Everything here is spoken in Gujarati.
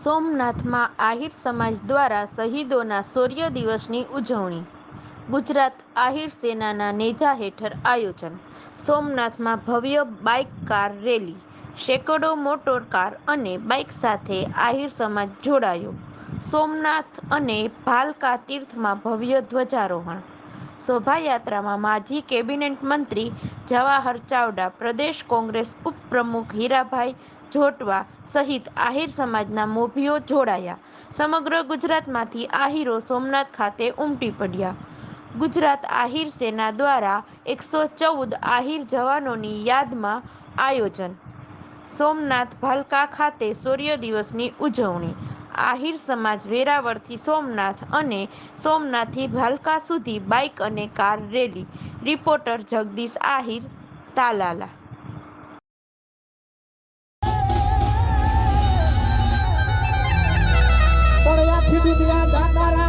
સોમનાથમાં આહિર સમાજ દ્વારા શહીદોના શૌર્ય દિવસની ઉજવણી. ગુજરાત આહિર સેનાના નેજા હેઠળ આયોજન. સોમનાથમાં ભવ્ય બાઇક કાર રેલી. સેંકડો મોટર કાર અને બાઇક સાથે આહિર સમાજ જોડાયો. સોમનાથ અને ભાલકા તીર્થમાં ભવ્ય ધ્વજારોહણ. શોભાયાત્રામાં માજી કેબિનેટ મંત્રી જવાહર ચાવડા, પ્રદેશ કોંગ્રેસ ઉપપ્રમુખ હીરાભાઈ જોટવા સહિત આહિર સમાજના મોભીઓ જોડાયા. સમગ્ર ગુજરાતમાંથી આહિરો સોમનાથ ખાતે ઉમટી પડ્યા. ગુજરાત આહિર સેના દ્વારા 114 આહિર જવાનોની યાદમાં આયોજન. સોમનાથ ભાલકા ખાતે શૌર્ય દિવસની ઉજવણી. આહિર સમાજ વેરાવળથી સોમનાથ અને સોમનાથથી ભાલકા સુધી બાઇક અને car rally. Reporter Jagdish Ahir, Talala. પણ આખી દુનિયા જાણનારા